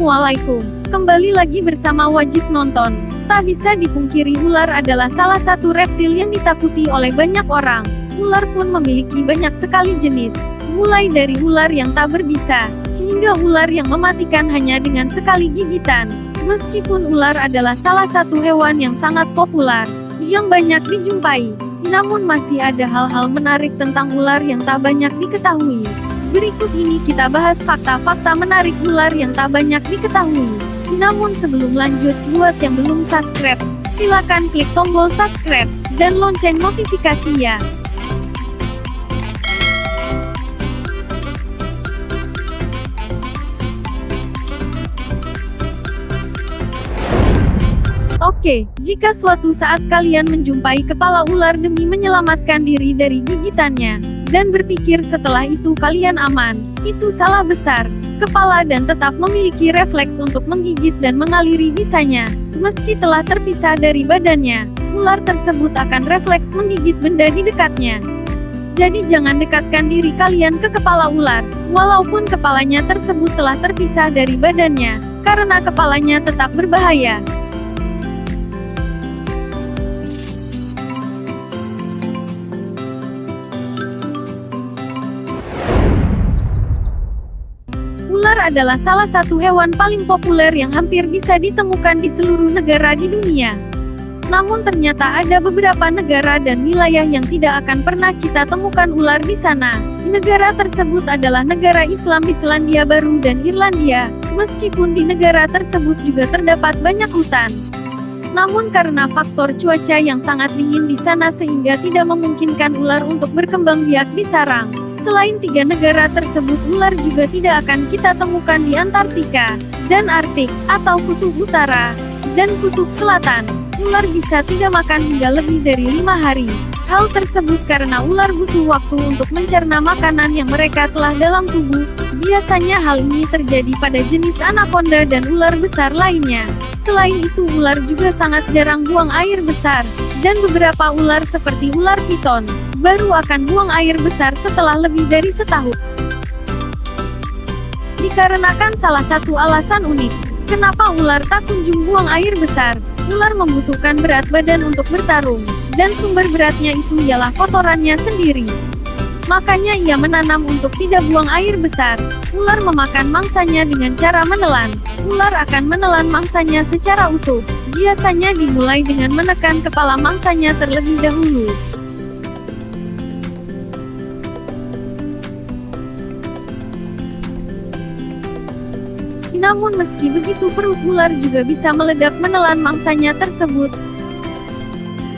Assalamualaikum. Kembali lagi bersama Wajib Nonton. Tak bisa dipungkiri ular adalah salah satu reptil yang ditakuti oleh banyak orang. Ular pun memiliki banyak sekali jenis. Mulai dari ular yang tak berbisa, hingga ular yang mematikan hanya dengan sekali gigitan. Meskipun ular adalah salah satu hewan yang sangat populer, yang banyak dijumpai, namun masih ada hal-hal menarik tentang ular yang tak banyak diketahui. Berikut ini kita bahas fakta-fakta menarik ular yang tak banyak diketahui. Namun sebelum lanjut, buat yang belum subscribe, silakan klik tombol subscribe, dan lonceng notifikasi ya. Oke, jika suatu saat kalian menjumpai kepala ular demi menyelamatkan diri dari gigitannya, dan berpikir setelah itu kalian aman, itu salah besar. Kepala dan tetap memiliki refleks untuk menggigit dan mengaliri bisanya. Meski telah terpisah dari badannya, ular tersebut akan refleks menggigit benda di dekatnya. Jadi jangan dekatkan diri kalian ke kepala ular, walaupun kepalanya tersebut telah terpisah dari badannya, karena kepalanya tetap berbahaya. Ular adalah salah satu hewan paling populer yang hampir bisa ditemukan di seluruh negara di dunia. Namun ternyata ada beberapa negara dan wilayah yang tidak akan pernah kita temukan ular di sana. Negara tersebut adalah negara Islam di Selandia Baru dan Irlandia, meskipun di negara tersebut juga terdapat banyak hutan. Namun karena faktor cuaca yang sangat dingin di sana sehingga tidak memungkinkan ular untuk berkembang biak di sarang. Selain 3 negara tersebut, ular juga tidak akan kita temukan di Antartika, dan Arktik, atau Kutub Utara, dan Kutub Selatan. Ular bisa tidak makan hingga lebih dari 5 hari. Hal tersebut karena ular butuh waktu untuk mencerna makanan yang mereka telah dalam tubuh. Biasanya hal ini terjadi pada jenis anaconda dan ular besar lainnya. Selain itu ular juga sangat jarang buang air besar, dan beberapa ular seperti ular piton baru akan buang air besar setelah lebih dari setahun. Dikarenakan salah satu alasan unik, kenapa ular tak kunjung buang air besar. Ular membutuhkan berat badan untuk bertarung, dan sumber beratnya itu ialah kotorannya sendiri. Makanya ia menanam untuk tidak buang air besar. Ular memakan mangsanya dengan cara menelan. Ular akan menelan mangsanya secara utuh. Biasanya dimulai dengan menekan kepala mangsanya terlebih dahulu. Namun meski begitu perut ular juga bisa meledak menelan mangsanya tersebut.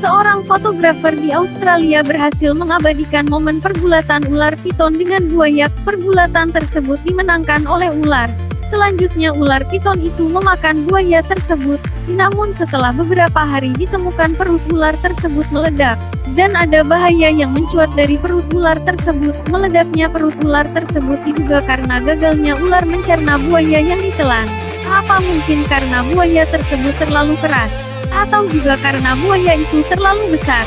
Seorang fotografer di Australia berhasil mengabadikan momen pergulatan ular piton dengan buaya. Pergulatan tersebut dimenangkan oleh ular. Selanjutnya ular piton itu memakan buaya tersebut. Namun setelah beberapa hari ditemukan perut ular tersebut meledak. Dan ada bahaya yang mencuat dari perut ular tersebut. Meledaknya perut ular tersebut diduga karena gagalnya ular mencerna buaya yang ditelan. Apa mungkin karena buaya tersebut terlalu keras? Atau juga karena buaya itu terlalu besar?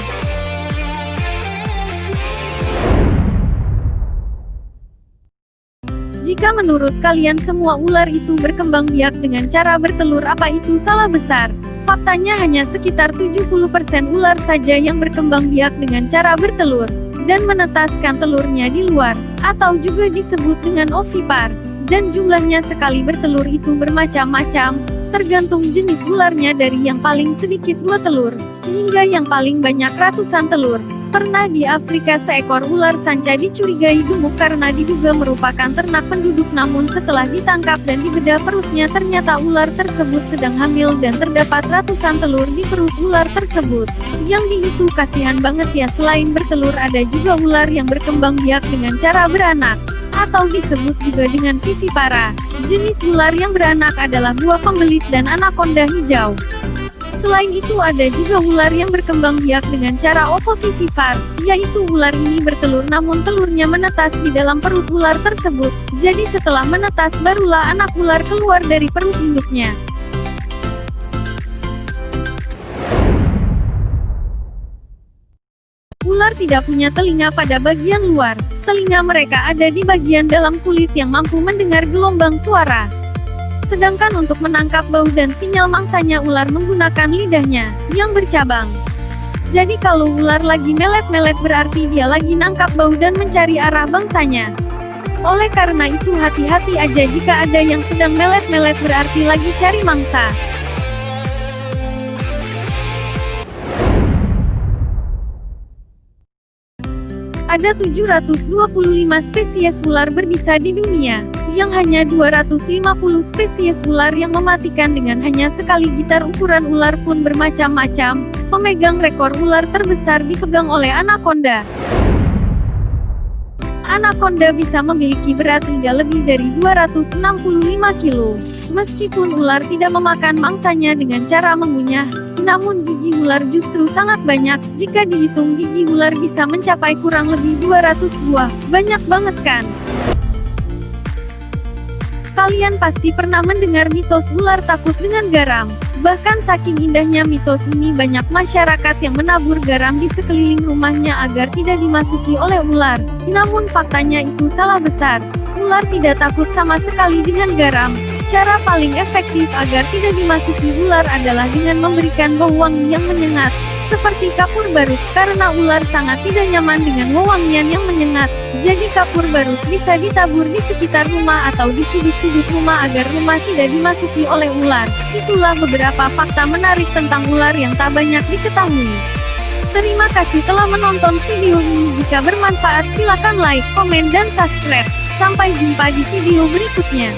Jika menurut kalian semua ular itu berkembang biak dengan cara bertelur, apa itu salah besar? Faktanya hanya sekitar 70% ular saja yang berkembang biak dengan cara bertelur, dan menetaskan telurnya di luar, atau juga disebut dengan ovipar. Dan jumlahnya sekali bertelur itu bermacam-macam, tergantung jenis ularnya dari yang paling sedikit 2 telur, hingga yang paling banyak ratusan telur. Pernah di Afrika seekor ular sanca dicurigai gemuk karena diduga merupakan ternak penduduk, namun setelah ditangkap dan dibedah perutnya ternyata ular tersebut sedang hamil dan terdapat ratusan telur di perut ular tersebut. Yang itu kasihan banget ya. Selain bertelur ada juga ular yang berkembang biak dengan cara beranak, atau disebut juga dengan vivipara. Jenis ular yang beranak adalah buah pembelit dan anaconda hijau. Selain itu ada juga ular yang berkembang biak dengan cara ovovivipar, yaitu ular ini bertelur namun telurnya menetas di dalam perut ular tersebut. Jadi setelah menetas barulah anak ular keluar dari perut induknya. Ular tidak punya telinga pada bagian luar. Telinga mereka ada di bagian dalam kulit yang mampu mendengar gelombang suara. Sedangkan untuk menangkap bau dan sinyal mangsanya ular menggunakan lidahnya, yang bercabang. Jadi kalau ular lagi melet-melet berarti dia lagi nangkap bau dan mencari arah bangsanya. Oleh karena itu hati-hati aja jika ada yang sedang melet-melet berarti lagi cari mangsa. Ada 725 spesies ular berbisa di dunia, yang hanya 250 spesies ular yang mematikan dengan hanya sekali gitar. Ukuran ular pun bermacam-macam. Pemegang rekor ular terbesar dipegang oleh anaconda. Anaconda bisa memiliki berat hingga lebih dari 265 kilo. Meskipun ular tidak memakan mangsanya dengan cara mengunyah, namun gigi ular justru sangat banyak. Jika dihitung gigi ular bisa mencapai kurang lebih 200 buah. Banyak banget kan? Kalian pasti pernah mendengar mitos ular takut dengan garam. Bahkan saking indahnya mitos ini banyak masyarakat yang menabur garam di sekeliling rumahnya agar tidak dimasuki oleh ular. Namun faktanya itu salah besar. Ular tidak takut sama sekali dengan garam. Cara paling efektif agar tidak dimasuki ular adalah dengan memberikan bau wangi yang menyengat, seperti kapur barus, karena ular sangat tidak nyaman dengan wewangian yang menyengat. Jadi kapur barus bisa ditabur di sekitar rumah atau di sudut-sudut rumah agar rumah tidak dimasuki oleh ular. Itulah beberapa fakta menarik tentang ular yang tak banyak diketahui. Terima kasih telah menonton video ini. Jika bermanfaat silakan like, komen dan subscribe. Sampai jumpa di video berikutnya.